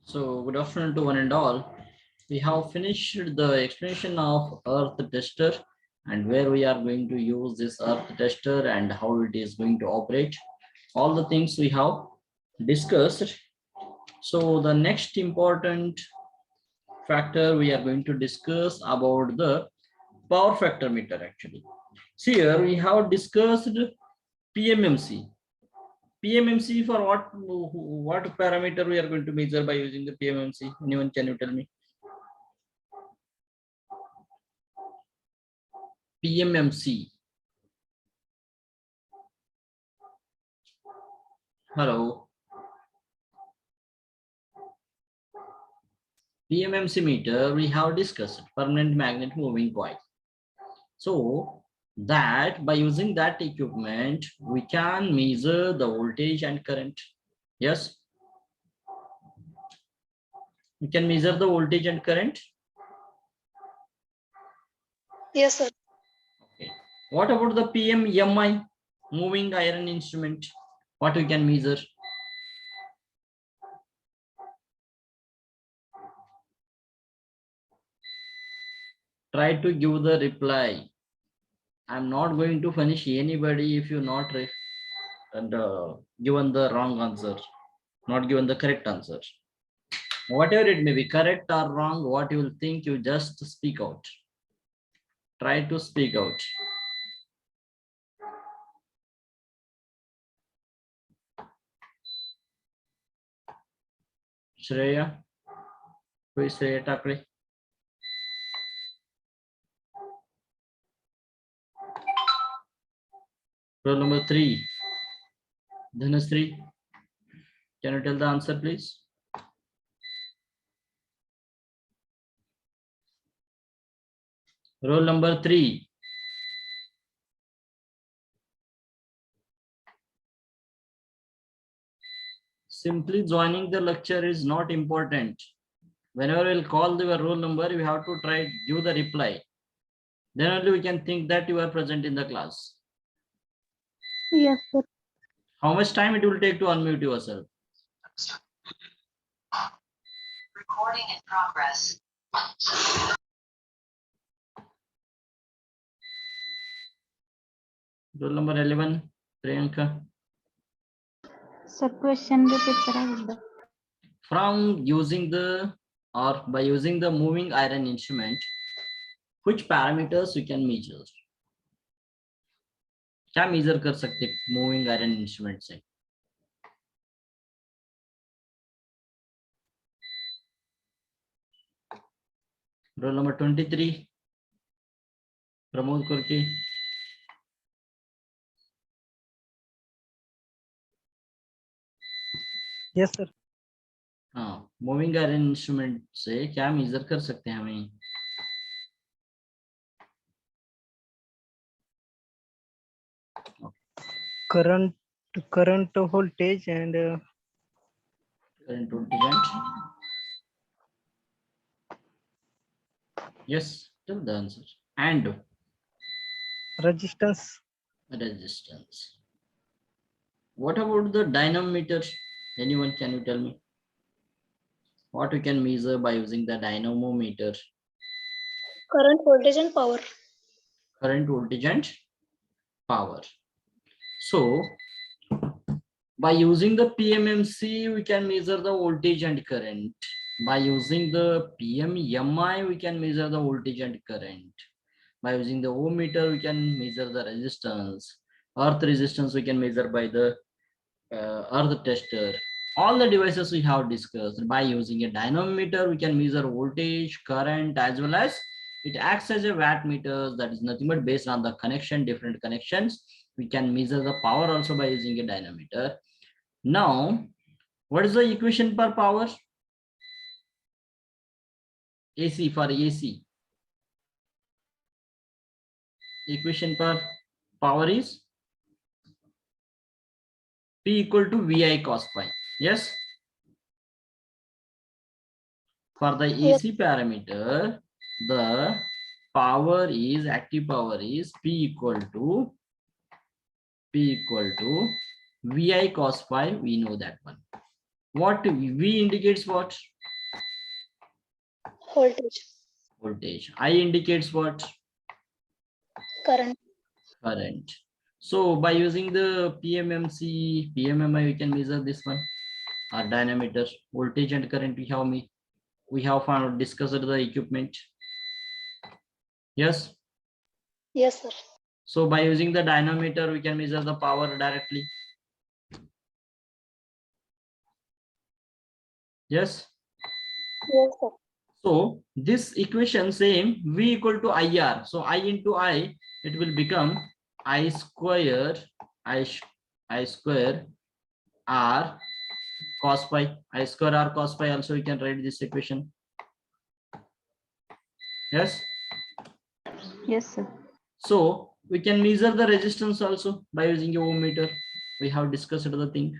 So good afternoon to one and all. We have finished the explanation of earth tester and where we are going to use this earth tester and how it is going to operate. All the things we have discussed. So the next important factor we are going to discuss about the power factor meter actually. See here we have discussed PMMC. PMMC for what parameter we are going to measure by using the PMMC? Anyone can you tell me? PMMC. Hello. PMMC meter we have discussed permanent magnet moving coil. So that by using that equipment we can measure the voltage and current. Yes. We can measure the voltage and current. Yes, sir. Okay. What about the PMMI moving iron instrument? What we can measure? Try to give the reply. I'm not going to punish anybody if you not given the wrong answer, not given the correct answer. Whatever it may be, correct or wrong, what you will think, you just speak out. Try to speak out. Shreya, who is Shreya Takre? Roll number 3, Dhanasri. Can you tell the answer, please? Roll number 3. Simply joining the lecture is not important. Whenever we'll call your roll number, you have to try give the reply. Then only we can think that you are present in the class. Yes, sir. How much time it will take to unmute yourself? Recording in progress. Roll number 11, Priyanka. Sir, question repeat. From using the or by using the moving iron instrument, which parameters we can measure? क्या measure कर सकते moving iron instrument से? Roll number 23, Pramod Kurki. Yes, sir. हाँ, moving iron instrument से क्या major कर सकते हैं हमें? Current voltage and Current voltage. Yes, tell the answer. And resistance. Resistance. What about the dynamometer? Anyone can you tell me? What we can measure by using the dynamometer? Current, voltage, and power. Current, voltage, and power. So, by using the PMMC, we can measure the voltage and current. By using the PMMI, we can measure the voltage and current. By using the ohm meter, we can measure the resistance. Earth resistance, we can measure by the earth tester. All the devices we have discussed. By using a dynamometer, we can measure voltage, current, as well as it acts as a watt meter. That is nothing but based on the connection, different connections. We can measure the power also by using a dynamometer. Now, what is the equation for power? AC for AC. Equation for power is P equal to VI cos phi. Yes. For the AC parameter, the power is active power is P equal to VI cos phi. We know that one. What V indicates what? Voltage. Voltage. I indicates what? Current. Current. So by using the PMMC, PMMI, we can measure this one. Our dynameter, voltage and current. We have found discussed the equipment. Yes. Yes, sir. So by using the dynamometer, we can measure the power directly. Yes. Yes, sir. So this equation same V equal to IR. So I into I, it will become I square R cos pi. I square R cos pi. Also, we can write this equation. Yes. Yes, sir. So we can measure the resistance also by using a ohm meter. We have discussed the thing.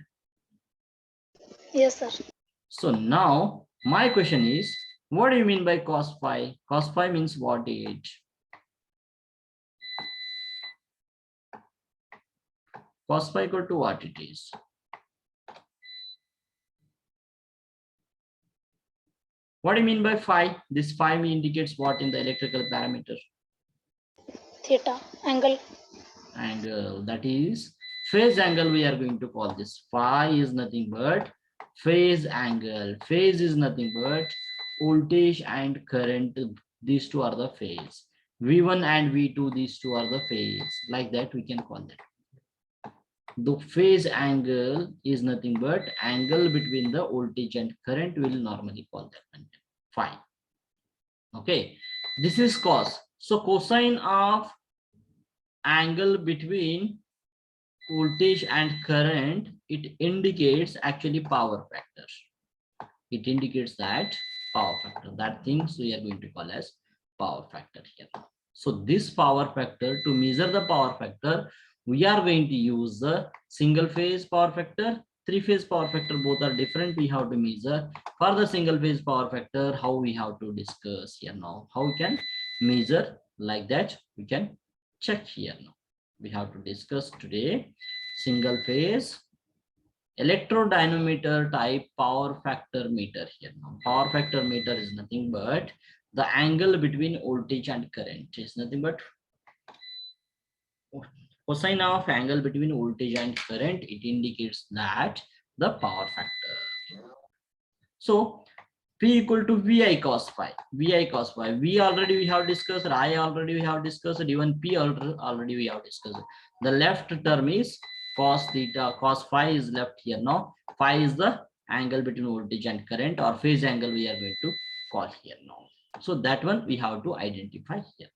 Yes, sir. So now my question is, what do you mean by cos phi? Cos phi means wattage. Cos phi equal to what it is? What do you mean by phi? This phi indicates what in the electrical parameter? Theta. Angle. Angle, that is phase angle. We are going to call this. Phi is nothing but phase angle. Phase is nothing but voltage and current. These two are the phase. V1 and V2, these two are the phase. Like that, we can call that. The phase angle is nothing but angle between the voltage and current. Will normally call that one phi. Okay, this is cos. So cosine of angle between voltage and current, it indicates actually power factor. It indicates that power factor. That things we are going to call as power factor here. So this power factor, to measure the power factor, we are going to use the single phase power factor, three phase power factor. Both are different. We have to measure. For the single phase power factor, how we have to discuss here now. How we can measure like that, we can check here now. We have to discuss today single phase electrodynamometer type power factor meter here. Now power factor meter is nothing but the angle between voltage and current is nothing but cosine of angle between voltage and current. It indicates that the power factor. So P equal to VI cos phi. VI cos phi. V already we have discussed. I already we have discussed. Even P already we have discussed. The left term is cos theta. Cos phi is left here now. Phi is the angle between voltage and current, or phase angle we are going to call here now. So that one we have to identify here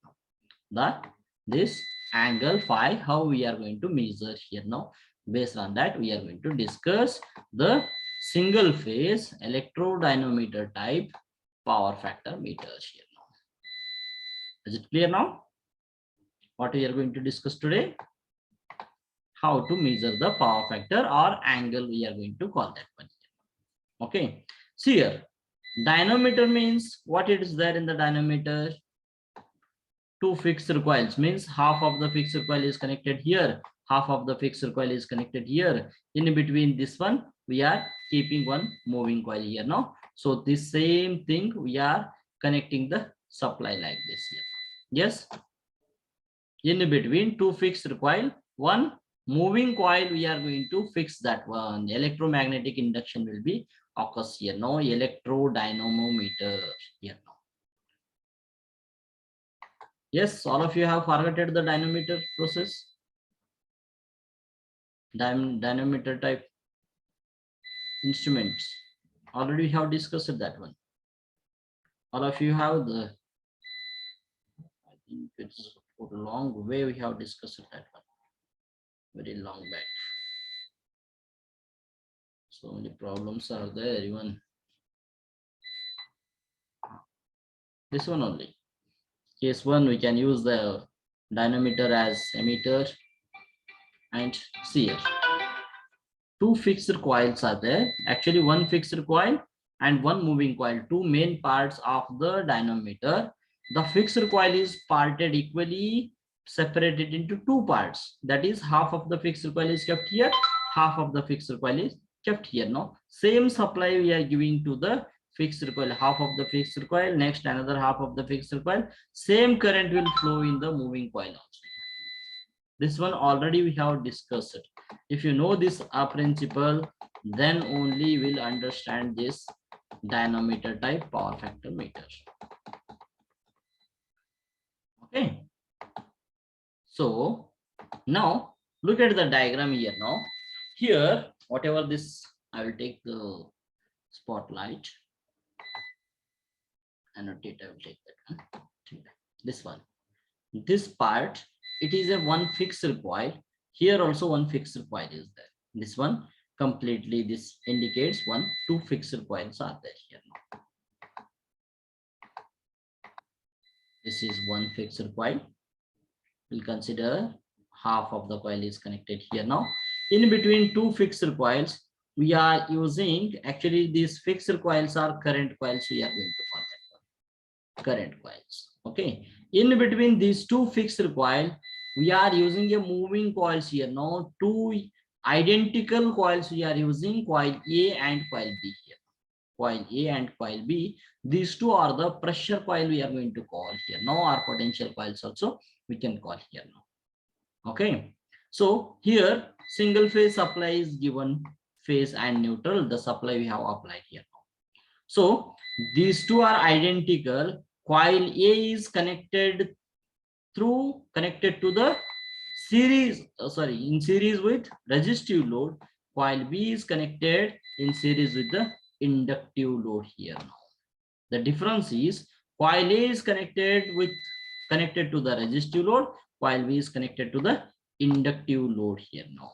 now. This angle phi, how we are going to measure here now. Based on that, we are going to discuss the single phase electrodynamometer type power factor meters here now. Is it clear now? What we are going to discuss today? How to measure the power factor or angle, we are going to call that one here. Okay. See here, dynamometer means what it is there in the dynamometer? Two fixed coils, means half of the fixed coil is connected here, half of the fixed coil is connected here. In between this one, we are keeping one moving coil here now. So this same thing we are connecting the supply like this here. Yes. In between two fixed coil, one moving coil, we are going to fix that one. Electromagnetic induction will be occurs here now. Electrodynamometer here now. Yes, all of you have forgotten the dynamometer process. Dynamometer type instruments. Already we have discussed that one. All of you have the, I think it's for a long way we have discussed that one. Very long back. So many problems are there, even this one only. Case 1, we can use the dynamometer as emitter, and see here. Two fixed coils are there. Actually, one fixed coil and one moving coil. Two main parts of the dynamometer. The fixed coil is parted equally, separated into two parts. That is, half of the fixed coil is kept here, half of the fixed coil is kept here. Now, same supply we are giving to the fixed coil, half of the fixed coil, next another half of the fixed coil, same current will flow in the moving coil also. This one already we have discussed it. If you know this principle, then only will understand this dynamometer type power factor meter. Okay. So now look at the diagram here now. Here, whatever this, I will take the spotlight. Annotate, I will take that one. This one. This part, it is a one fixed coil. Here also one fixed coil is there. This one completely, this indicates two fixed coils are there here now. This is one fixed coil. We'll consider half of the coil is connected here now. In between two fixed coils, we are using, actually these fixed coils are current coils, we are going to call that one current coils. Okay. In between these two fixed coil, we are using a moving coils here now. Two identical coils we are using, coil A and coil B here. Coil A and coil B. These two are the pressure coil we are going to call here now, or potential coils also we can call here now. Okay. So here single phase supply is given, phase and neutral, the supply we have applied here now. So these two are identical. Coil A is connected to the series, in series with resistive load. Coil B is connected in series with the inductive load here now. The difference is coil A is connected to the resistive load, coil B is connected to the inductive load here now.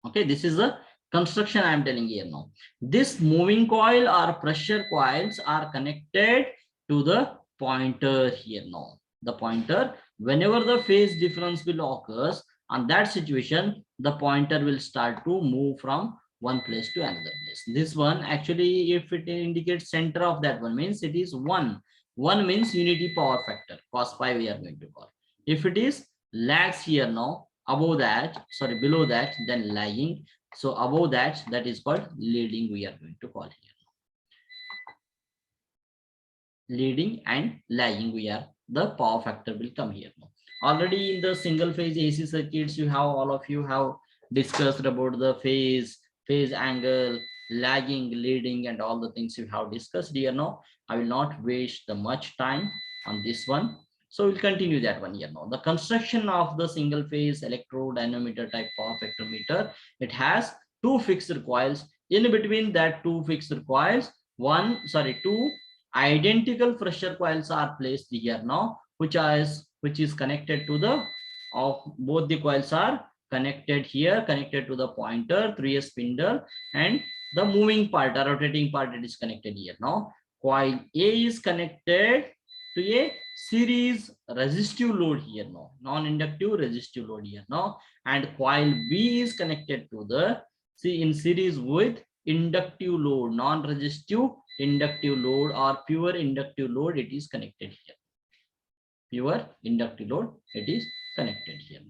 Okay, this is the construction I am telling here now. This moving coil or pressure coils are connected to the pointer here now. The pointer, whenever the phase difference will occurs, on that situation, the pointer will start to move from one place to another place. This one, actually, if it indicates center of that one, means it is 1. 1 means unity power factor, cos pi we are going to call. If it is lags here now, above that, sorry, below that, then lagging. So above that, that is called leading we are going to call here. Leading and lagging, we are, the power factor will come here now. Already in the single phase AC circuits, you have, all of you have discussed about the phase angle, lagging, leading, and all the things you have discussed here now. I will not waste the much time on this one. So we'll continue that one here now. The construction of the single phase electrodynamometer type power factor meter, it has two fixed coils. In between that two fixed coils, two identical pressure coils are placed here now, which is connected to the, of both the coils are connected here, connected to the pointer through a spindle, and the moving part, the rotating part, it is connected here now. Coil A is connected to a series resistive load here now, non-inductive resistive load here now, and coil B is connected to the, in series with inductive load, non-resistive inductive load, or pure inductive load, it is connected here. Pure inductive load, it is connected here.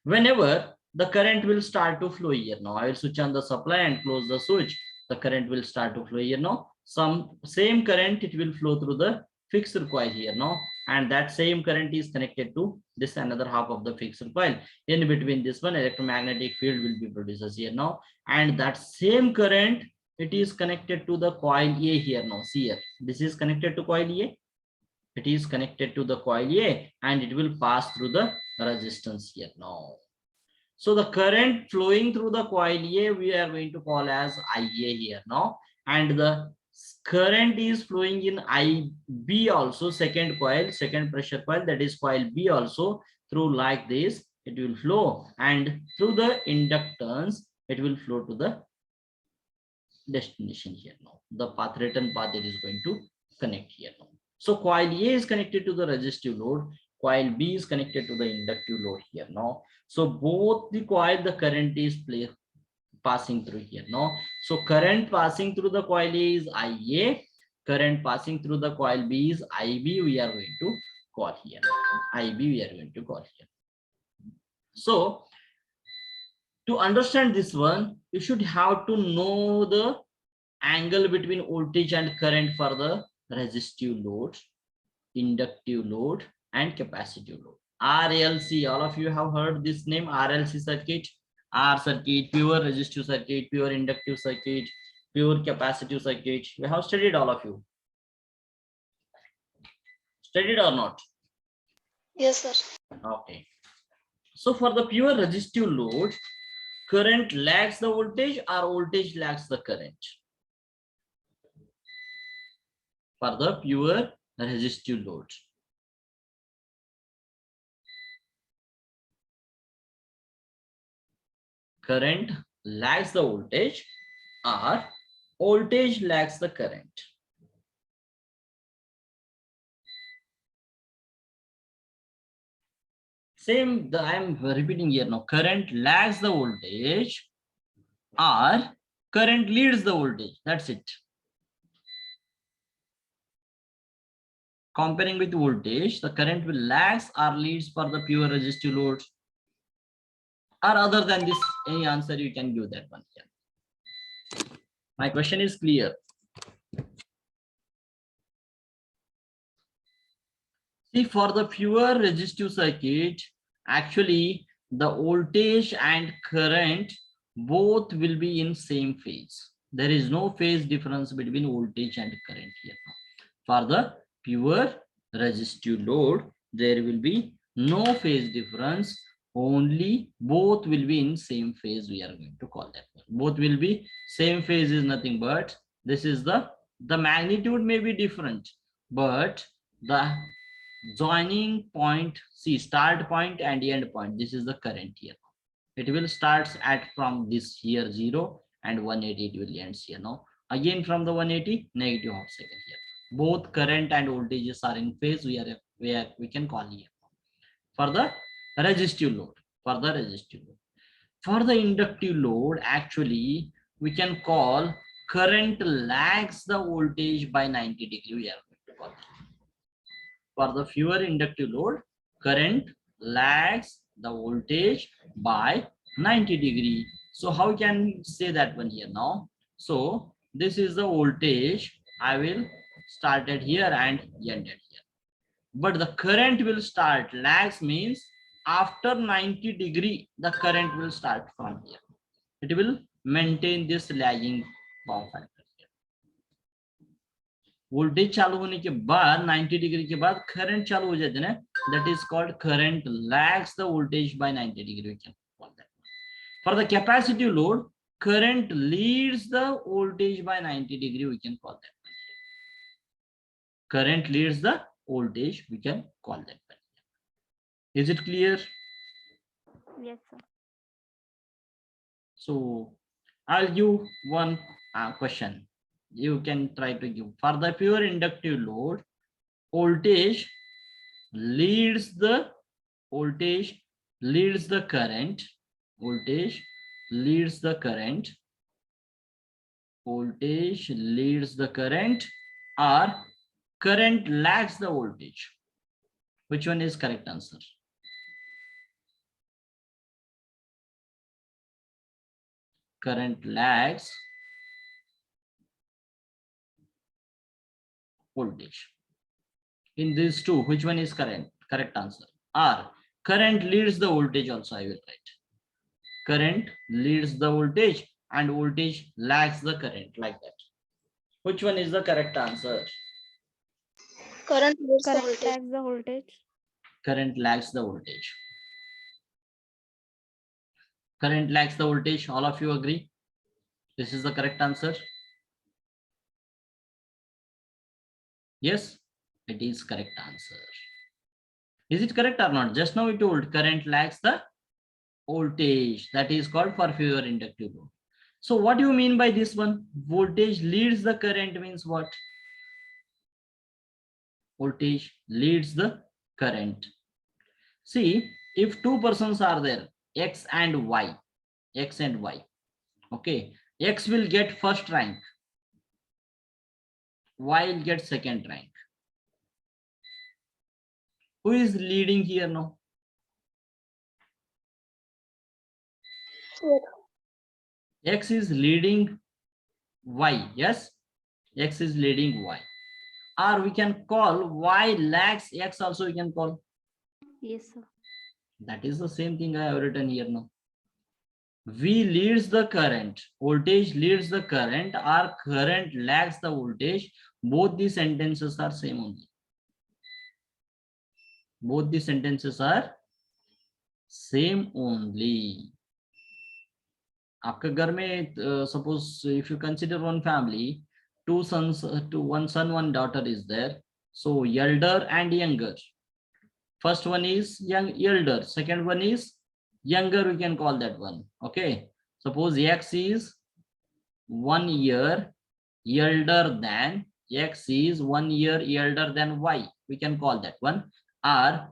Whenever the current will start to flow here now, I will switch on the supply and close the switch. The current will start to flow here now. Same current, it will flow through the fixed coil here now, and that same current is connected to this another half of the fixed coil. In between this one, electromagnetic field will be produced here now, and that same current, it is connected to the coil A here now. See here, this is connected to coil A. It is connected to the coil A, and it will pass through the resistance here now. So the current flowing through the coil A, we are going to call as IA here now, and the current is flowing in IB also, second coil, second pressure coil, that is coil B also, through like this, it will flow, and through the inductance, it will flow to the destination here now. The path, return path, it is going to connect here now. So coil A is connected to the resistive load, coil B is connected to the inductive load here now. So both the coil, the current is passing through here now. So current passing through the coil A is IA, current passing through the coil B is IB, we are going to call here. IB we are going to call here. So to understand this one, you should have to know the angle between voltage and current for the resistive load, inductive load, and capacitive load. RLC, all of you have heard this name, RLC circuit. R circuit, pure resistive circuit, pure inductive circuit, pure capacitive circuit. We have studied, all of you. Studied or not? Yes, sir. Okay. So for the pure resistive load, current lags the voltage or voltage lags the current? For the pure resistive load. Current lags the voltage or voltage lags the current. Same, I'm repeating here now. Current lags the voltage or current leads the voltage. That's it. Comparing with voltage, the current will lags or leads for the pure resistive load. Or other than this, any answer you can give that one here. My question is clear. See, for the pure resistive circuit, actually the voltage and current both will be in same phase. There is no phase difference between voltage and current here. For the pure resistive load, there will be no phase difference. Only both will be in same phase. We are going to call that one. Both will be same phase is nothing but this is the magnitude may be different, but the joining point, see start point and end point. This is the current here. It will starts at from this here 0 and 180 it will ends here. Now again from the 180 negative half second here. Both current and voltages are in phase. We can call here for the resistive load. For the resistive load, for the inductive load, actually we can call current lags the voltage by 90 degree. We are going to call that. For the pure inductive load, current lags the voltage by 90 degree. So how can we say that one here now? So this is the voltage. I will start it here and end it here. But the current will start. Lags means after 90 degree, the current will start from here. It will maintain this lagging power factor. Voltage चालू होने के बाद 90 degree के बाद current चालू हो जाते हैं, that is called current lags the voltage by 90 degree. We can call that. For the capacitive load, current leads the voltage by 90 degree. We can call that. Current leads the voltage. We can call that. Is it clear? Yes, sir. So I'll give one question. You can try to give. For the pure inductive load, voltage leads the current. Voltage leads the current. Voltage leads the current, or current lags the voltage. Which one is correct answer? Current lags voltage. In these two, which one is correct answer? Or current leads the voltage also, I will write. Current leads the voltage and voltage lags the current, like that. Which one is the correct answer? Current leads the Current voltage. lags the voltage. Current lags the voltage. Current lags the voltage. All of you agree? This is the correct answer. Yes, it is correct answer. Is it correct or not? Just now we told current lags the voltage. That is called for pure inductive load. So what do you mean by this one? Voltage leads the current means what? Voltage leads the current. See, if two persons are there, X and Y, okay, X will get first rank, Y will get second rank. Who is leading here now? X is leading Y. Yes, X is leading Y. Or we can call Y lags X also we can call. Yes, sir. That is the same thing I have written here now. V leads the current, voltage leads the current, or current lags the voltage. Both the sentences are same only. Both the sentences are same only. आपके घर में suppose if you consider one family, two sons, one son, one daughter is there. So elder and younger. First one is elder, second one is younger, we can call that one. Okay, suppose X is 1 year elder than, X is 1 year elder than Y, we can call that one. Or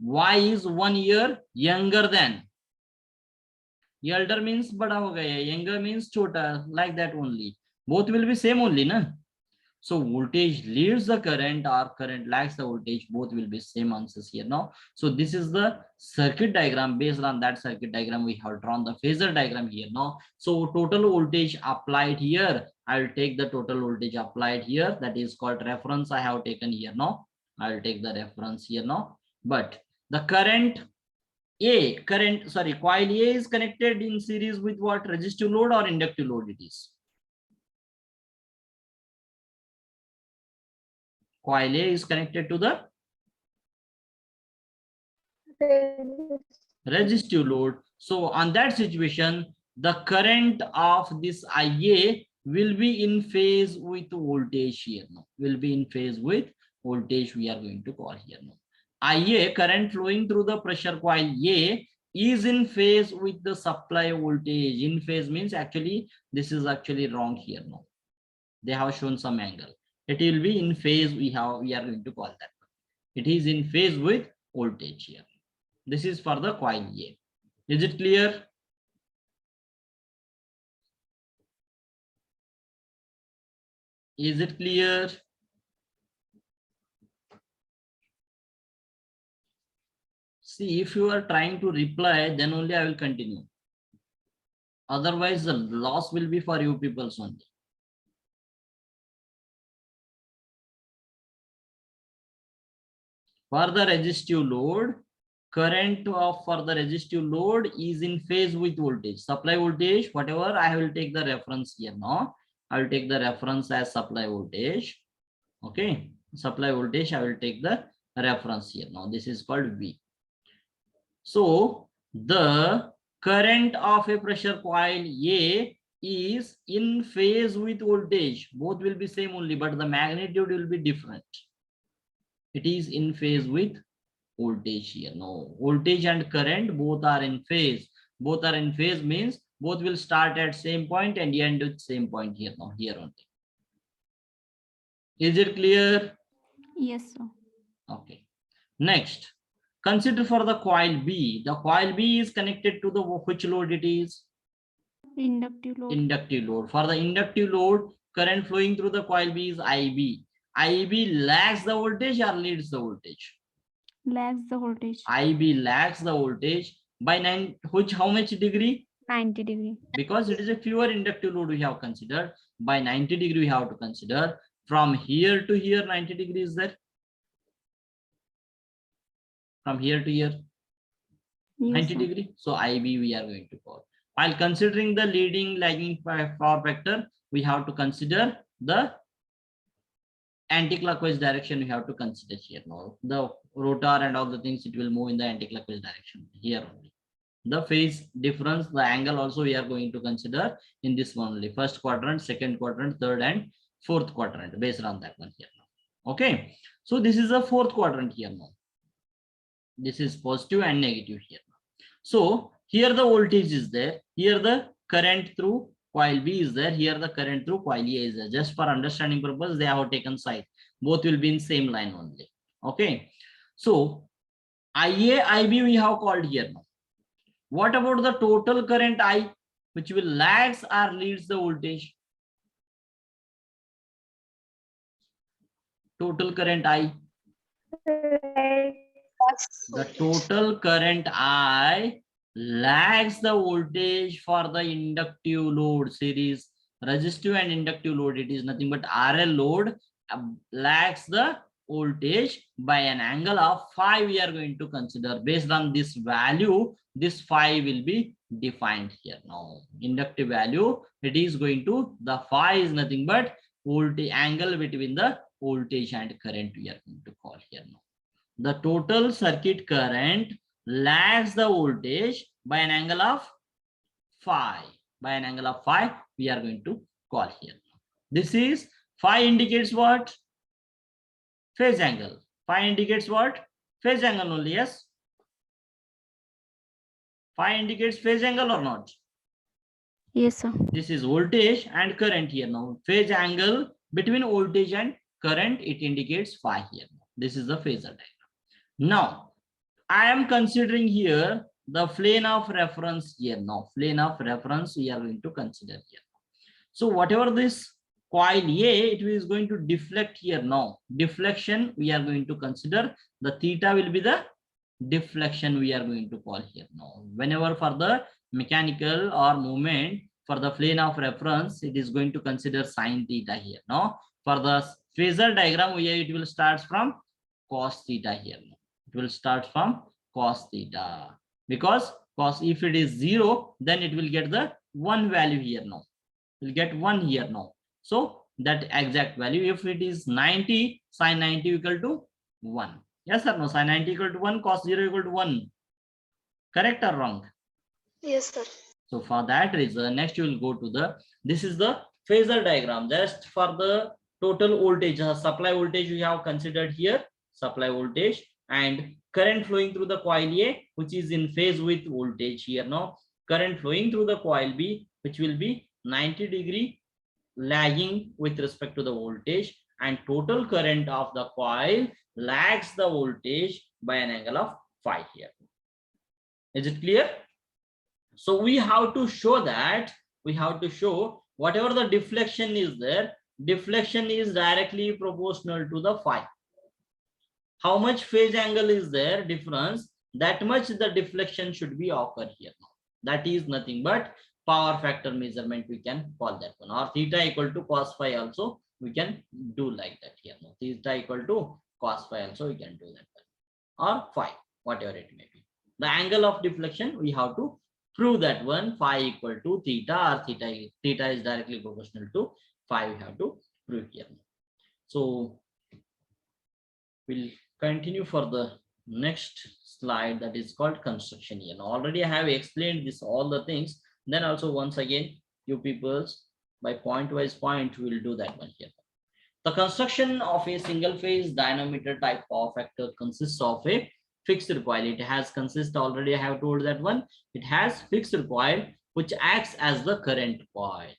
Y is 1 year younger than, elder means bada ho gaya, younger means chota, like that only. Both will be same only, na? So voltage leads the current or current lags the voltage, both will be same answers here now. So this is the circuit diagram. Based on that circuit diagram, we have drawn the phasor diagram here now. So total voltage applied here, I'll take the total voltage applied here, that is called reference I have taken here now. I'll take the reference here now. But the current coil A is connected in series with what? Resistive load or inductive load it is? Coil A is connected to the resistive load. So on that situation, the current of this IA will be in phase with voltage here now. Will be in phase with voltage we are going to call here now. IA, current flowing through the pressure coil A, is in phase with the supply voltage. In phase means actually this is actually wrong here now. They have shown some angle. It will be in phase, we are going to call that. It is in phase with voltage here. This is for the coil A. Is it clear? Is it clear? See, if you are trying to reply, then only I will continue. Otherwise, the loss will be for you people only. For the resistive load, current for the resistive load is in phase with voltage. Supply voltage, whatever, I will take the reference here now. I will take the reference as supply voltage. Okay, supply voltage, I will take the reference here now. This is called V. So the current of a pressure coil A is in phase with voltage. Both will be same only, but the magnitude will be different. It is in phase with voltage here. No, voltage and current both are in phase. Both are in phase means both will start at same point and end with same point here now, here only. Is it clear? Yes, sir. Okay. Next, consider for the coil B. The coil B is connected to the which load it is? Inductive load. Inductive load. For the inductive load, current flowing through the coil B is IB. IB lags the voltage or leads the voltage? Lags the voltage. IB lags the voltage by how much degree? 90 degree. Because it is a pure inductive load we have considered. By 90 degree we have to consider. From here to here 90 degrees is there. From here to here 90 degree. So IB we are going to call. While considering the leading lagging power factor, we have to consider the anti-clockwise direction. We have to consider here now. The rotor and all the things, it will move in the anti-clockwise direction here only. The phase difference, the angle also we are going to consider in this one only. First quadrant, second quadrant, third and fourth quadrant, based on that one here now. Okay, so this is a fourth quadrant here now. This is positive and negative here. So here the voltage is there. Here the current through coil B is there. Here the current through coil A is there. Just for understanding purpose, they have taken side. Both will be in same line only. Okay. So IA, IB we have called here now. What about the total current I, which will lags or leads the voltage? Total current I. The total current I lags the voltage for the inductive load, series resistive and inductive load, it is nothing but RL load lags the voltage by an angle of phi. We are going to consider based on this value. This phi will be defined here. Now inductive value, it is going to, the phi is nothing but voltage angle between the voltage and current, we are going to call here. Now the total circuit current lags the voltage by an angle of phi. By an angle of phi, we are going to call here. This is phi indicates what? Phase angle. Phi indicates what? Phase angle only, yes? Phi indicates phase angle or not? Yes, sir. This is voltage and current here. Now phase angle between voltage and current, it indicates phi here. This is the phasor diagram. Now I am considering here the plane of reference here. Now plane of reference we are going to consider here. So whatever this coil A, it is going to deflect here. Now deflection we are going to consider, the theta will be the deflection we are going to call here. Now whenever for the mechanical or movement for the plane of reference, it is going to consider sine theta here. Now for the phasor diagram, it will start from cos theta here. It will start from cos theta, because cos, if it is 0, then it will get the 1 value here. Now will get 1 here. Now so that exact value, if it is 90, sin 90 equal to 1. Yes or no? Sin 90 equal to 1, cos 0 equal to 1. Correct or wrong? Yes, sir. So for that reason, next you will go to the, this is the phasor diagram just for the total voltage, supply voltage we have considered here, supply voltage, and current flowing through the coil A, which is in phase with voltage here. Now current flowing through the coil B, which will be 90-degree lagging with respect to the voltage, and total current of the coil lags the voltage by an angle of phi here. Is it clear? So we have to show that, we have to show whatever the deflection is there, deflection is directly proportional to the phi. How much phase angle is there difference, that much the deflection should be occur here. That is nothing but power factor measurement, we can call that one, or theta equal to cos phi also we can do like that here. Now theta equal to cos phi also we can do that one, or phi, whatever it may be. The angle of deflection we have to prove that one, phi equal to theta, or theta is directly proportional to phi, we have to prove here. So we'll continue for the next slide, that is called construction here. Now already I have explained this all the things, then also once again you peoples by point wise point we will do that one here. The construction of a single phase dynamometer type power factor consists of a fixed coil. It has consist, already I have told that one, it has fixed coil which acts as the current coil,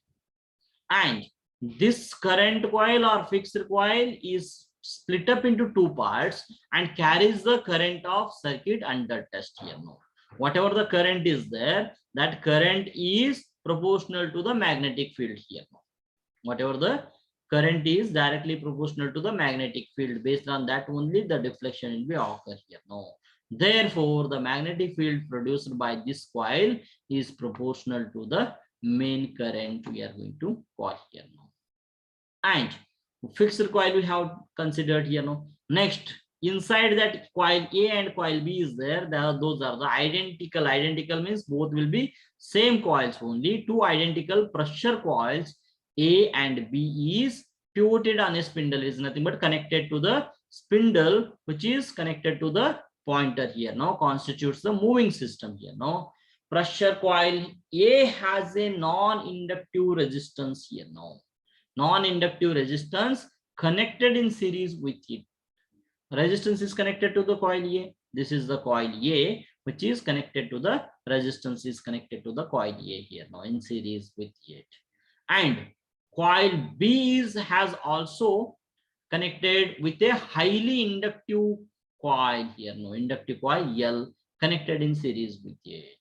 and this current coil or fixed coil is split up into two parts and carries the current of circuit under test here. Now whatever the current is there, that current is proportional to the magnetic field here. Whatever the current is directly proportional to the magnetic field, based on that only the deflection will be occur here. Now therefore the magnetic field produced by this coil is proportional to the main current, we are going to call here now. And fixed coil we have considered here now. Next, inside that coil A and coil B is there, those are the identical. Identical means both will be same coils only. Two identical pressure coils A and B is pivoted on a spindle, is nothing but connected to the spindle which is connected to the pointer here. Now constitutes the moving system here. Now pressure coil A has a non-inductive resistance here. Now non-inductive resistance connected in series with it. Resistance is connected to the coil A. This is the coil A which is connected to the resistance is connected to the coil A here now in series with it. And coil B has also connected with a highly inductive coil here. No, inductive coil L connected in series with it.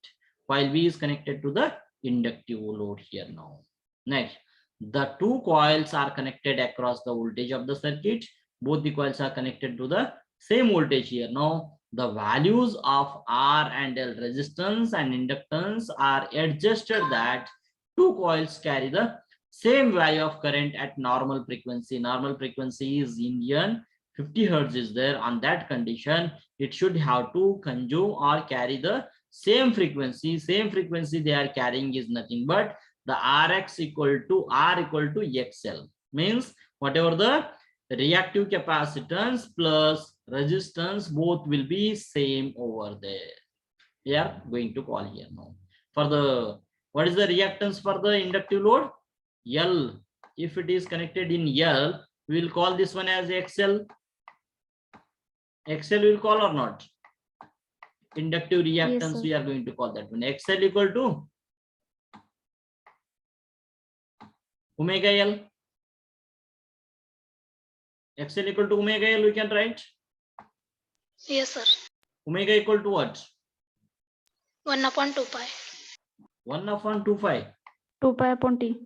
Coil B is connected to the inductive load here now. Next, the two coils are connected across the voltage of the circuit. Both the coils are connected to the same voltage here. Now the values of R and L resistance and inductance are adjusted that two coils carry the same value of current at normal frequency. Normal frequency is Indian 50 hertz is there. On that condition, it should have to consume or carry the same frequency. Same frequency they are carrying is nothing but the Rx equal to R equal to XL. Means whatever the reactive capacitance plus resistance, both will be same over there. We are going to call here now. For the, what is the reactance for the inductive load? L. If it is connected in L, we will call this one as XL. XL will call or not? Inductive reactance, Yes, we are going to call that one. XL equal to omega L. XL equal to omega L, we can write. Yes, sir. Omega equal to what? 1/2 pi. 1 upon 2 pi. 2 pi upon T.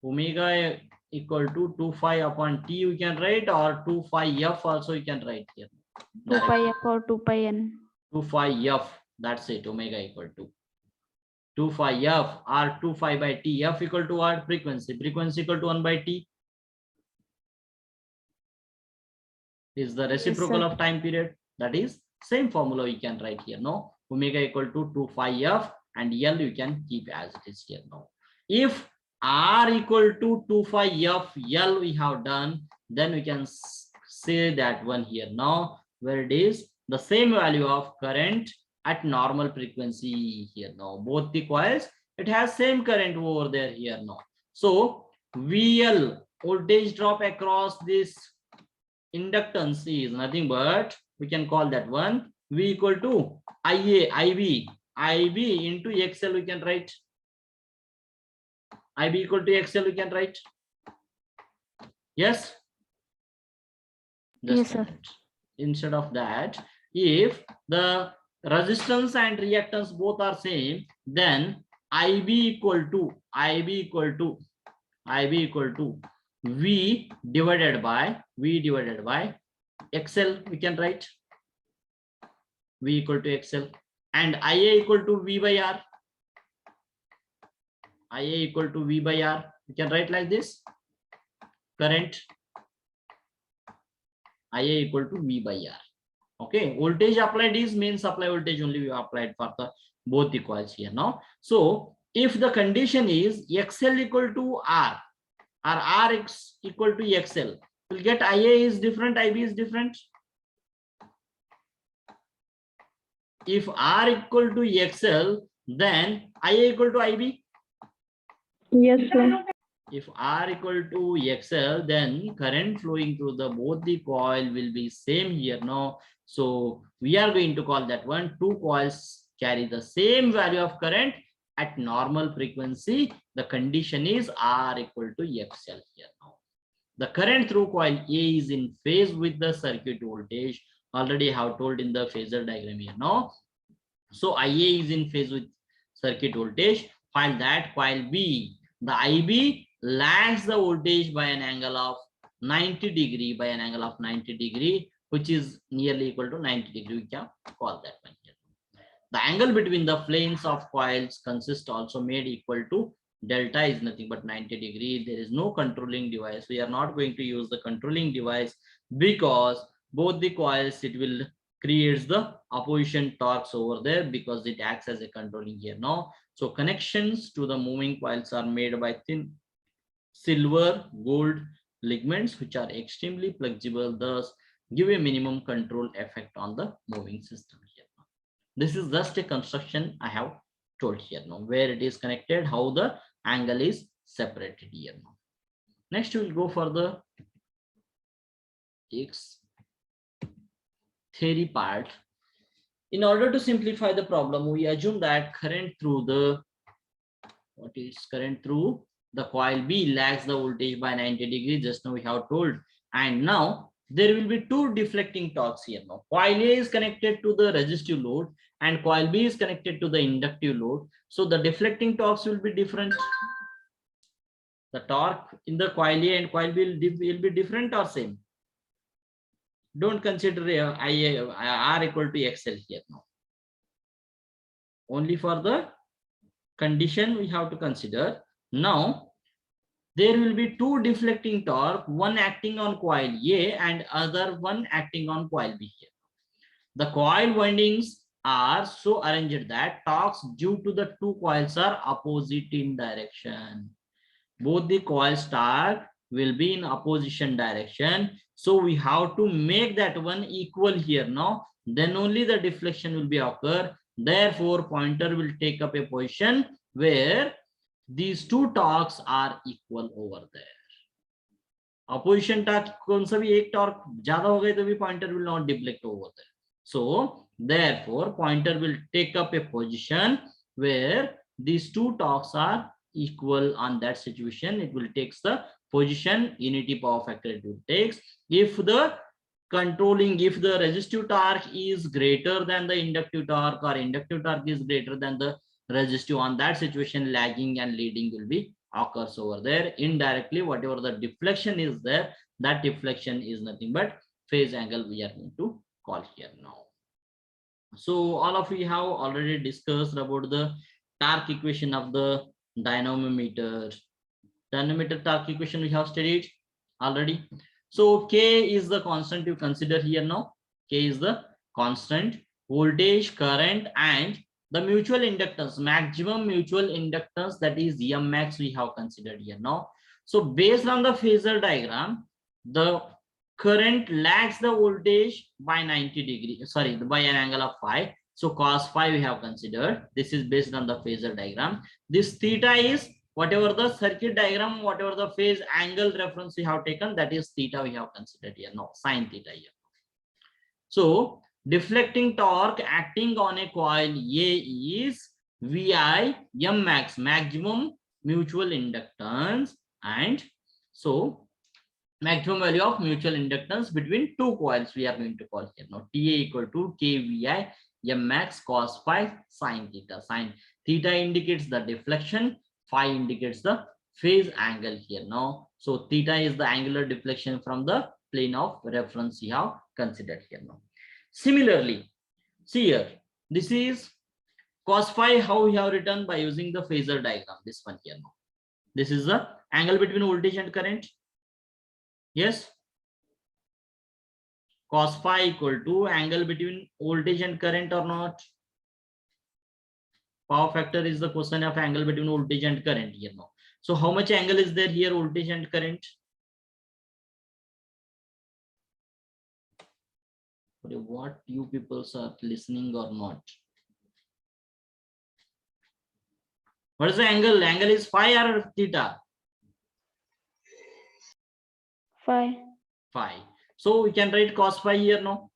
Omega equal to 2 pi upon T, we can write, or 2 pi F also you can write here. 2 pi F or 2 pi N. 2 pi F, that's it. Omega equal to 2 pi F or 2 pi by T. F equal to what? Frequency. Frequency equal to 1 by T. Is the reciprocal sir. of time period. That is same formula we can write here. No, omega equal to 2 pi F and L you can keep as it is here now. If R equal to 2 pi F, L we have done, then we can say that one here now, where it is the same value of current at normal frequency here now. Both the coils, it has same current over there here now. So VL, voltage drop across this inductance, is nothing but we can call that one V equal to IB into XL we can write. IB equal to XL we can write. Yes. Just Yes, sir. instead of that, if the resistance and reactance both are same, then IB equal to V divided by XL we can write. V equal to XL, and IA equal to V by R. IA equal to V by R. We can write like this. Current IA equal to V by R. Okay, voltage applied is main supply voltage only we applied for the both the coils here now. So if the condition is XL equal to R or Rx equal to XL, we'll get IA is different, IB is different. If R equal to XL, then IA equal to IB. Yes, sir. If R equal to XL, then current flowing through the both the coil will be same here now. So we are going to call that one. Two coils carry the same value of current at normal frequency. The condition is R equal to XL here now. The current through coil A is in phase with the circuit voltage. Already have told in the phasor diagram here now. So IA is in phase with circuit voltage, while that coil B, the IB lags the voltage by an angle of 90 degree, which is nearly equal to 90 degree. We can call that one here. The angle between the planes of coils consists also made equal to delta is nothing but 90 degree. There is no controlling device. We are not going to use the controlling device because both the coils, it will creates the opposition torques over there because it acts as a controlling here now. So connections to the moving coils are made by thin silver gold ligaments which are extremely flexible, thus give a minimum control effect on the moving system here now. This is just a construction I have told here now, where it is connected, how the angle is separated here now. Next we will go for the theory part. In order to simplify the problem, we assume that current through the coil B lags the voltage by 90 degrees. Just now we have told, and now there will be two deflecting torques here now. Coil A is connected to the resistive load and coil B is connected to the inductive load. So the deflecting torques will be different. The torque in the coil A and coil B will be different or same. Don't consider R equal to XL here now. Only for the condition we have to consider Now there will be two deflecting torque, one acting on coil A and other one acting on coil B here. The coil windings are so arranged that torques due to the two coils are opposite in direction. Both the coils torque will be in opposition direction. So we have to make that one equal here now. Then only the deflection will be occur. Therefore, pointer will take up a position where these two torques are equal over there. Opposition torque कौन सा भी एक torque ज्यादा हो गए तो भी pointer will not deflect over there. So therefore pointer will take up a position where these two torques are equal. On that situation it will take the position unity power factor it will takes. If the resistive torque is greater than the inductive torque or inductive torque is greater than the resistive, on that situation lagging and leading will be occurs over there. Indirectly whatever the deflection is there, that deflection is nothing but phase angle we are going to call here now. So all of you have already discussed about the torque equation of the dynamometer. Dynamometer torque equation we have studied already. So K is the constant you consider here now. K is the constant, voltage, current, and the mutual inductance, maximum mutual inductance, that is M max we have considered here now. So based on the phasor diagram, the current lags the voltage by 90 degrees, sorry, by an angle of phi. So cos phi we have considered. This is based on the phasor diagram. This theta is whatever the circuit diagram, whatever the phase angle reference we have taken, that is theta we have considered here now, sin theta here. So deflecting torque acting on a coil A is VI M max, maximum mutual inductance, and so maximum value of mutual inductance between two coils we are going to call here now. TA equal to KVI M max cos phi sin theta. Sin theta indicates the deflection, phi indicates the phase angle here now. So theta is the angular deflection from the plane of reference we have considered here now. Similarly, see here, this is cos phi, how we have written by using the phasor diagram, this one here now. This is the angle between voltage and current. Yes, cos phi equal to angle between voltage and current or not. Power factor is the question of angle between voltage and current here now. So how much angle is there here, voltage and current? What you people are listening or not? What is the angle? Angle is phi or theta? Phi. Phi. So we can write cos phi here now.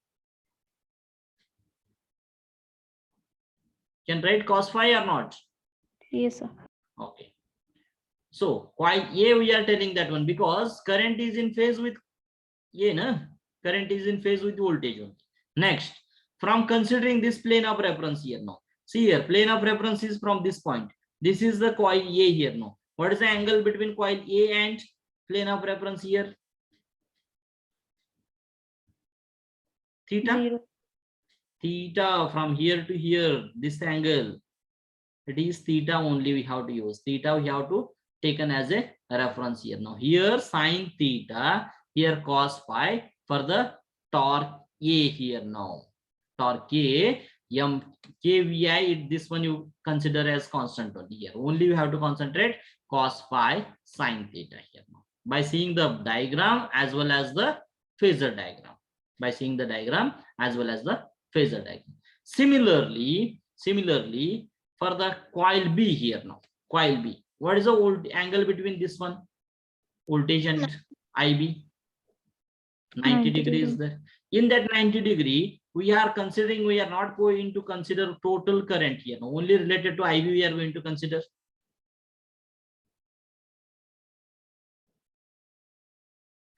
Can write cos phi or not? Yes, sir. Okay. So coil A we are telling that one because current is in phase with A, na? Current is in phase with voltage only. Next, from considering this plane of reference here now. See here, plane of reference is from this point. This is the coil A here now. What is the angle between coil A and plane of reference here? Theta. Zero. Theta from here to here, this angle, it is theta only we have to use. Theta we have to taken as a reference here now. Here sin theta, here cos phi for the torque A here now. Torque A, M KVI, this one you consider as constant only here. Only you have to concentrate cos phi sin theta here now. By seeing the diagram as well as the phasor diagram. By seeing the diagram as well as the phasor diagram. Similarly, for the coil B here now. Coil B. What is the angle between this one? Voltage and IB? 90 degrees there. In that 90 degree, we are considering, we are not going to consider total current here. Only related to IB we are going to consider.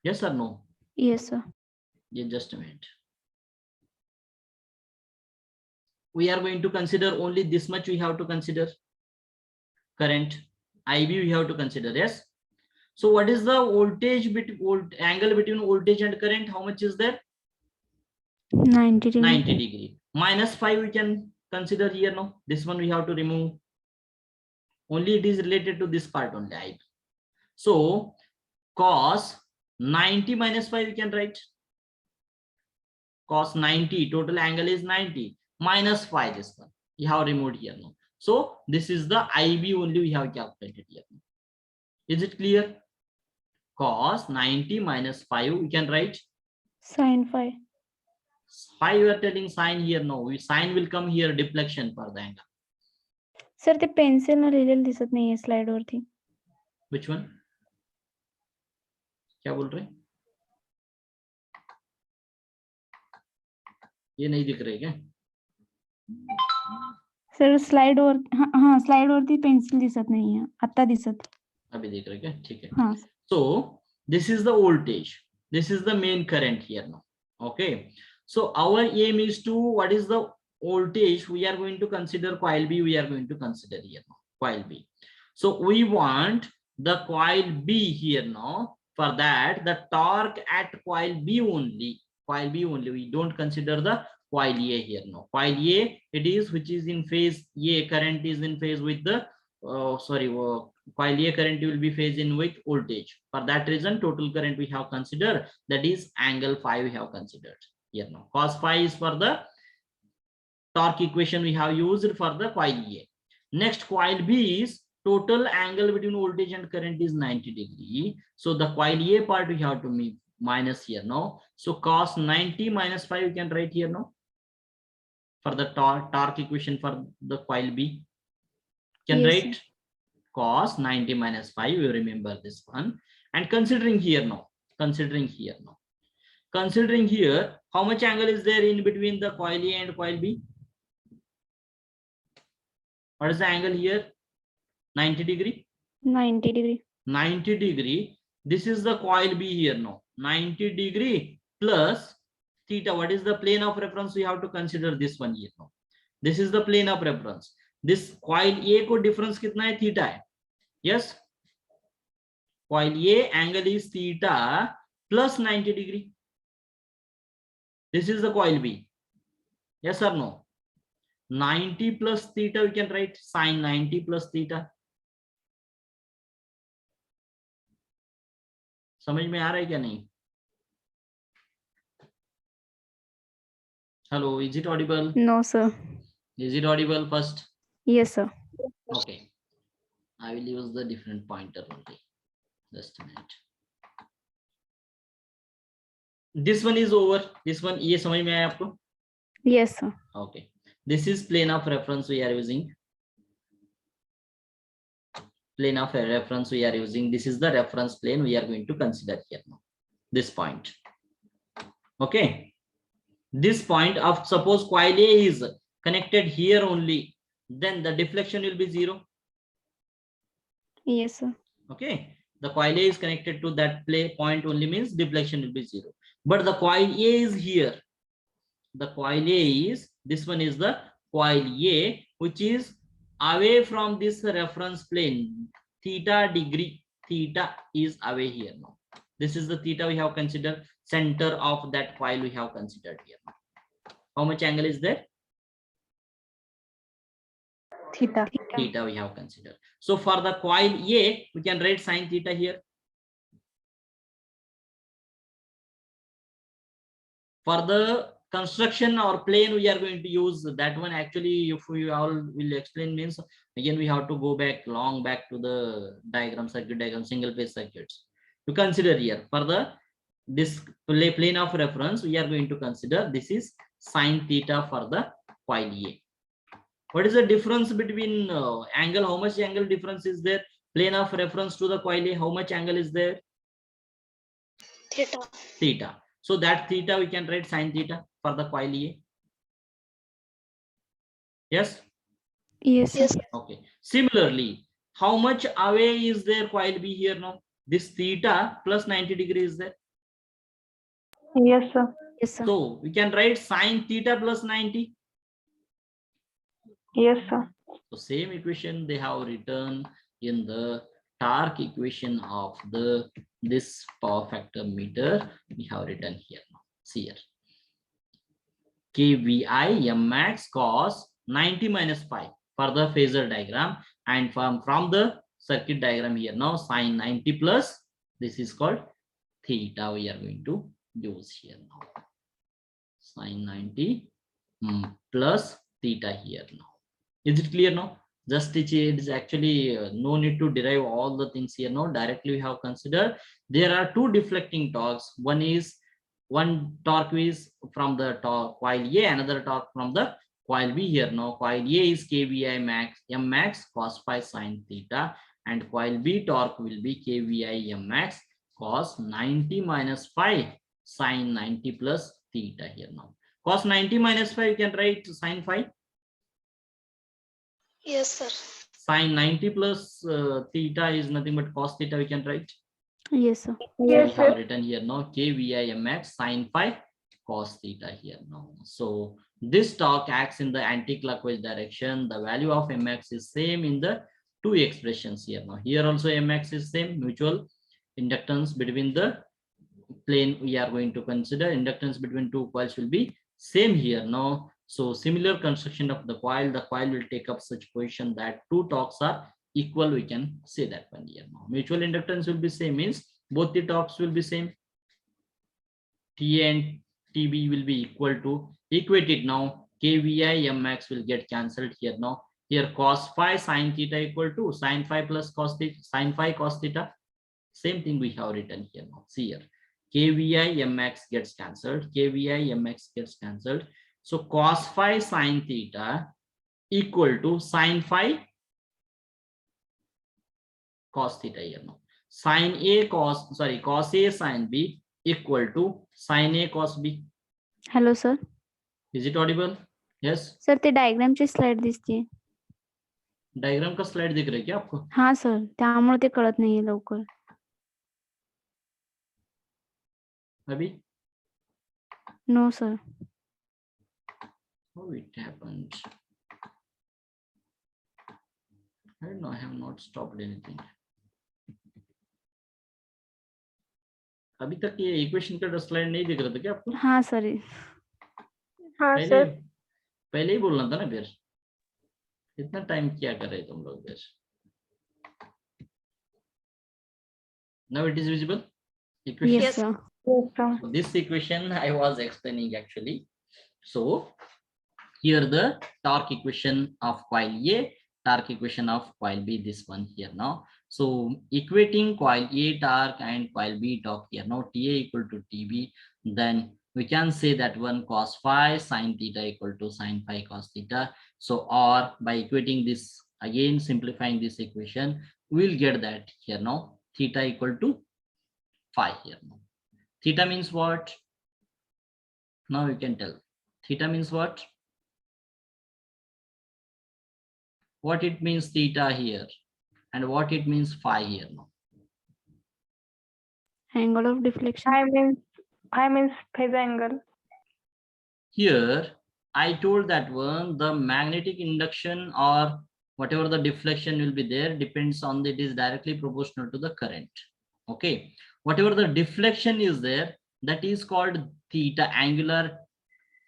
Yes or no? Yes, sir. Yeah, just a minute. We are going to consider only this much we have to consider. Current, IB we have to consider, yes. So what is the voltage angle between voltage and current? How much is there? 90 degree. 90 degree. Minus 5 we can consider here now. This one we have to remove. Only it is related to this part only, I. So cos 90 minus 5 we can write. Cos 90, total angle is 90 minus 5, this one we have removed here now. So this is the IB only we have calculated here. Is it clear? Cos 90 minus 5 we can write. Sin 5. 5 you are telling sign here. No, sign will come here, deflection for the angle. Sir ते pencil ना लिहिलेलं दिसत नाहीये slide वरती. Which one? क्या बोल रहे? ये नहीं दिख रहे क्या? सर स्लाइड वर हां स्लाइड वरती पेन्सिल दिसत नाहीये. आता दिसत. अभी देख रहे क्या? ठीक है. हां. So this is the voltage. This is the main current here now. Okay. So our aim is to, what is the voltage we are going to consider? Coil B we are going to consider here now. Coil B. So we want the coil B here now. For that, the torque at coil B only. Coil B only. We don't consider the coil A here now. Coil A, it is which is in phase A. Current is in phase with the coil A current will be phase in with voltage. For that reason, total current we have considered, that is angle phi we have considered here now. Cos phi is for the torque equation we have used for the coil A. Next, coil B is total angle between voltage and current is 90 degree. So the coil A part we have to minus here now. So cos 90 minus 5 you can write here now for the torque equation for the coil B. Can write sir. Cos 90 minus 5, you remember this one. And considering here now, considering here, how much angle is there in between the coil A and coil B? What is the angle here? 90 degree? 90 degree. 90 degree. This is the coil B here now. 90 degree plus theta. What is the plane of reference? We have to consider this one here now. This is the plane of reference. This coil A को difference कितना है? Theta है. Yes. Coil A angle is theta plus 90 degree. This is the coil B. Yes or no? 90 plus theta we can write sin 90 plus theta. समझ में आ रहा है क्या नहीं? Hello, is it audible? No sir. Is it audible first? Yes sir. Okay. I will use the different pointer only. Just a minute. This one is over. This one, ये समझ में आया आपको? Yes sir. Okay. This is plane of reference we are using. Plane of reference we are using. This is the reference plane we are going to consider here now. This point. Okay. This point of, suppose coil A is connected here only, then the deflection will be 0. Yes sir. Okay. The coil A is connected to that point only, means deflection will be 0. But the coil A is here. The coil A is, this one is the coil A, which is away from this reference plane. Theta degree. Theta is away here now. This is the theta we have considered. Center of that coil we have considered here. How much angle is there? Theta. Theta we have considered. So for the coil A, we can write sin theta here. For the construction or plane, we are going to use that one. Actually, if we all will explain, means again we have to go back long back to the diagram, circuit diagram, single phase circuits to consider here. For the this plane of reference, we are going to consider this is sin theta for the coil A. What is the difference between angle? How much angle difference is there? Plane of reference to the coil A, how much angle is there? Theta. Theta. So that theta we can write sin theta for the coil A. Yes? Yes sir. Yes. Okay. Similarly, how much away is there coil B here now? This theta plus 90 degrees is there. Yes sir. Yes sir. So we can write sin theta plus 90. Yes sir. So same equation they have written in the torque equation of this power factor meter. We have written here now. See here. KVI M max cos 90 minus 5 for the phasor diagram, And from the circuit diagram here now, sine 90 plus, this is called theta we are going to use here now. Sine 90 plus theta here now. Is it clear now? Just it is actually no need to derive all the things here now. Directly we have considered there are two deflecting torques. One torque is from the coil A, another torque from the coil B here now. Coil A is kVi max m max cos phi sine theta, and coil B torque will be kVi m max cos 90 minus phi sine 90 plus theta here now. Cos 90 minus phi you can write sine phi. Yes, sir. Sine 90 plus theta is nothing but cos theta we can write. Yes, sir. We have written here now kVi mx sine phi cos theta here now. So this torque acts in the anti-clockwise direction. The value of mx is same in the two expressions here now. Here also mx is same. Mutual inductance between the plane we are going to consider. Inductance between two coils will be same here now. So similar construction of the coil will take up such position that two torques are equal. We can say that one here now. Mutual inductance will be same, means both the torques will be same. Ta and Tb will be equal to, equate it now. kVi mx will get cancelled here now. Here cos phi sine theta equal to sine phi plus cos theta, sine phi cos theta. Same thing we have written here now. See here, kVi mx gets cancelled, kVi mx gets cancelled. So cos phi sine theta equal to sine phi cos theta here now. Cos A sine B equal to sine A cos B. Hello sir. Is it audible? Yes. Sir ते डायग्रामची slide दिसते. Diagram का slide दिख रहा है क्या आपको? हा sir, त्यामुळे ते कळत नाहीये लवकर. अभी? No sir. How it happened? I don't know. I have not stopped anything. अभी तक ये इक्वेशन का स्लाइड नहीं दिख रहा था क्या आपको? हाँ सर. हाँ पहले सर. पहले ही बोलना था ना फिर. इतना टाइम क्या कर रहे तुम लोग फिर? Now it is visible? Equation. Yes sir. So this equation I was explaining actually. So here the torque equation of coil A, torque equation of coil B, this one here now. So equating coil A torque and coil B torque here now, TA equal to TB, then we can say that one cos phi sine theta equal to sine phi cos theta. So or by equating this, again simplifying this equation, we'll get that here now theta equal to phi here now. Theta means what? Now you can tell. Theta means what? What it means theta here and what it means phi here now. Angle of deflection. I means phase angle. Here I told that one the magnetic induction or whatever the deflection will be there depends on it is directly proportional to the current. Okay, whatever the deflection is there, that is called theta angular,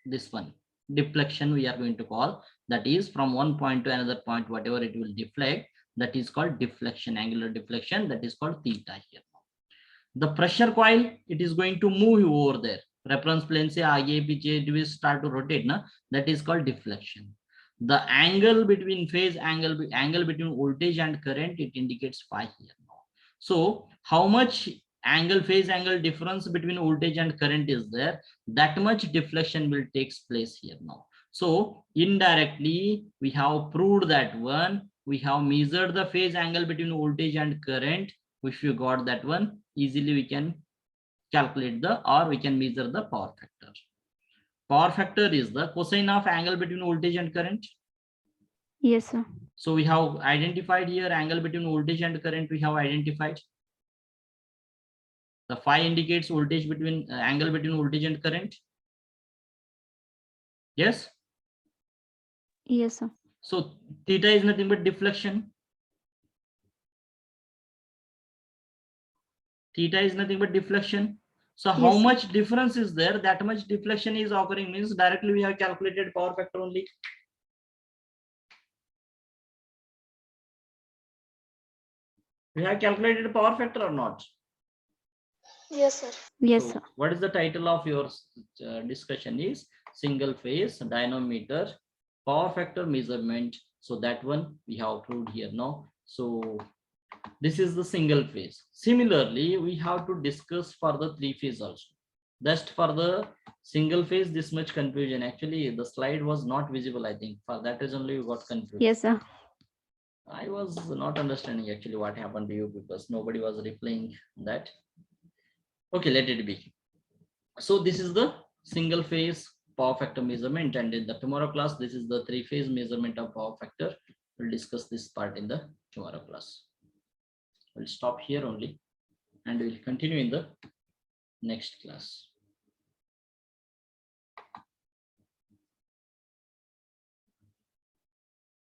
this one deflection we are going to call, that is from one point to another point, whatever it will deflect, that is called deflection, angular deflection, that is called theta here. The pressure coil, it is going to move over there, reference plane se aage piche it will start to rotate na, that is called deflection. The angle between phase angle between voltage and current, it indicates phi here now. So how much angle, phase angle difference between voltage and current is there, that much deflection will takes place here now. So indirectly we have proved that one, we have measured the phase angle between voltage and current. If you got that one, easily we can calculate or we can measure the power factor. Power factor is the cosine of angle between voltage and current. Yes sir. So we have identified here angle between voltage and current, we have identified. The phi indicates voltage between angle between voltage and current. Yes. Yes sir. So theta is nothing but deflection. Theta is nothing but deflection. So how Yes, much difference is there? That much deflection is occurring, means directly we have calculated power factor only. We have calculated power factor or not? Yes, sir. Yes, So sir. what is the title of your discussion is single phase dynamometer power factor measurement. So that one we have proved here now. So this is the single phase. Similarly, we have to discuss for the three phase also. Just for the single phase, this much confusion. Actually, the slide was not visible, I think. For that reason only we got confused. Yes, sir. I was not understanding actually what happened to you because nobody was replying that. Okay, let it be. So this is the single phase power factor measurement, and in the tomorrow class, this is the three phase measurement of power factor. We'll discuss this part in the tomorrow class. We'll stop here only and we'll continue in the next class.